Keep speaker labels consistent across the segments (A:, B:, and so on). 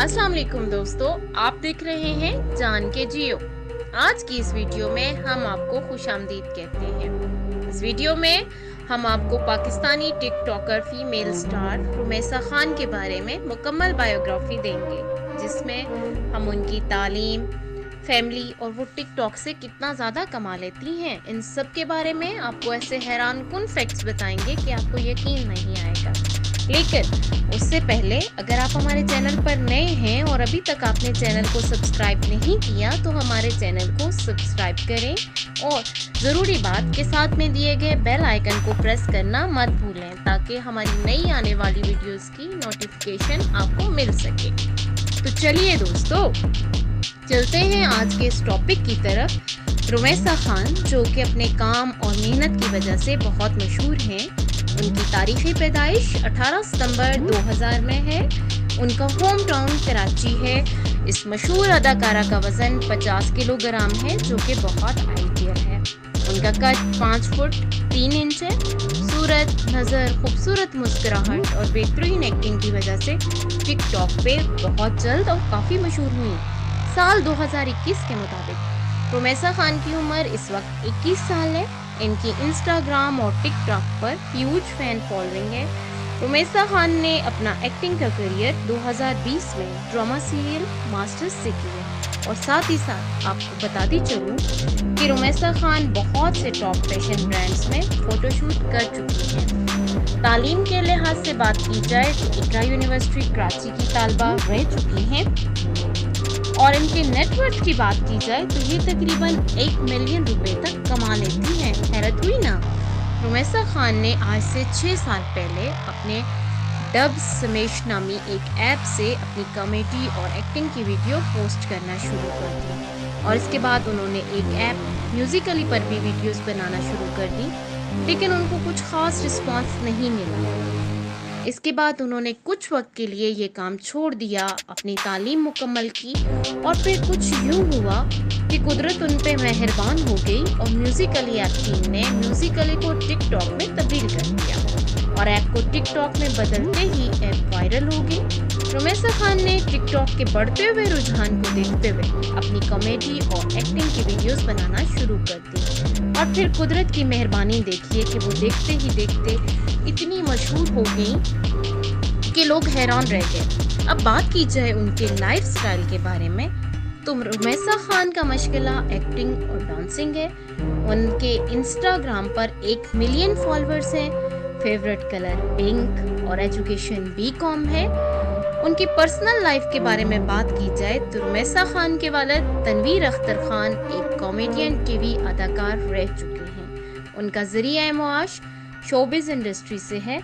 A: अस्सलाम वालेकुम दोस्तों, आप देख रहे हैं जान के जियो। आज की इस वीडियो में हम आपको खुशामदीद कहते हैं। इस वीडियो में हम आपको Pakistani TikToker female star Rumaisa Khan के बारे में मुकम्मल बायोग्राफी देंगे, जिसमें हम उनकी तालीम, फैमिली और वो टिकटॉक से कितना ज़्यादा कमा लेती हैं, इन सब के बारे में आपको ऐसे हैरान कुन फैक्ट्स बताएंगे कि आपको यकीन नहीं आएगा। लेकिन उससे पहले अगर आप हमारे चैनल पर नए हैं और अभी तक आपने चैनल को सब्सक्राइब नहीं किया तो हमारे चैनल को सब्सक्राइब करें और ज़रूरी बात के साथ में दिए गए बेल आइकन को प्रेस करना मत भूलें, ताकि हमारी नई आने वाली वीडियोस की नोटिफिकेशन आपको मिल सके। तो चलिए दोस्तों, चलते हैं आज के इस टॉपिक की तरफ। रुमैसा खान, जो कि अपने काम और मेहनत की वजह से बहुत मशहूर हैं, उनकी तारीखी पैदाइश 18 सितंबर 2000 में है। उनका होम टाउन कराची है। इस मशहूर अदाकारा का वज़न 50 किलोग्राम है, जो कि बहुत आइडियल है। उनका कद 5 फुट 3 इंच है। सूरत, नज़र, खूबसूरत मुस्कुराहट और बेहतरीन एक्टिंग की वजह से टिकटॉक पे बहुत जल्द और काफ़ी मशहूर हुई। साल 2021 के मुताबिक रुमैसा खान की उम्र इस वक्त 21 साल है। इनकी इंस्टाग्राम और टिकटॉक पर ह्यूज फैन फॉलोइंग है। रुमैसा खान ने अपना एक्टिंग का करियर 2020 में ड्रामा सीरियल मास्टर्स से किया। और साथ ही साथ आपको बताती चलूँ कि रुमैसा खान बहुत से टॉप फैशन ब्रांड्स में फोटोशूट कर चुकी हैं। तालीम के लिहाज से बात की जाए तो इकरा यूनिवर्सिटी कराची की तालबा रह चुकी हैं। और इनके नेटवर्थ की बात की जाए तो ये तकरीबन 1 मिलियन रुपए तक कमा लेती हैं। हैरत हुई ना। रुमैसा खान ने आज से 6 साल पहले अपने डब स्मेश नामी एक ऐप से अपनी कॉमेडी और एक्टिंग की वीडियो पोस्ट करना शुरू कर दी, और इसके बाद उन्होंने एक ऐप म्यूजिकली पर भी वीडियोस बनाना शुरू कर दी, लेकिन उनको कुछ खास रिस्पांस नहीं मिला। इसके बाद उन्होंने कुछ वक्त के लिए ये काम छोड़ दिया, अपनी तालीम मुकम्मल की, और फिर कुछ यूँ हुआ कि कुदरत उन पे मेहरबान हो गई और म्यूजिकली ऐप टीम ने म्यूजिकली को टिकटॉक में तब्दील कर दिया, और ऐप को टिकटॉक में बदलते ही ऐप वायरल हो गई। रुमैसा खान ने टिकटॉक के बढ़ते हुए रुझान को देखते हुए अपनी कॉमेडी और एक्टिंग की वीडियोस बनाना शुरू कर दी, और फिर कुदरत की मेहरबानी देखिए कि वो देखते ही देखते इतनी मशहूर हो गई कि लोग हैरान रह गए। अब बात की जाए उनके लाइफ स्टाइल के बारे में तो रुमैसा खान का मशगला एक्टिंग और डांसिंग है। उनके इंस्टाग्राम पर 1 मिलियन फॉलोअर्स हैं। फेवरेट कलर पिंक और एजुकेशन बीकॉम है। उनकी पर्सनल लाइफ के बारे में बात की जाए तो रुमैसा खान के वालिद तनवीर अख्तर खान एक कॉमेडियन टीवी अदाकार रह चुके हैं। उनका ज़रिया मुआश शोबिज़ इंडस्ट्री से है।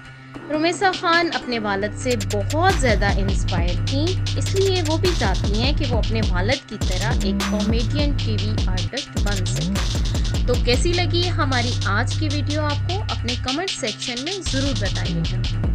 A: रुमैसा खान अपने वालिद से बहुत ज़्यादा इंस्पायर थी, इसलिए वो भी चाहती हैं कि वो अपने वालिद की तरह एक कॉमेडियन टीवी आर्टिस्ट बन सके। तो कैसी लगी हमारी आज की वीडियो आपको अपने कमेंट सेक्शन में ज़रूर बताइएगा।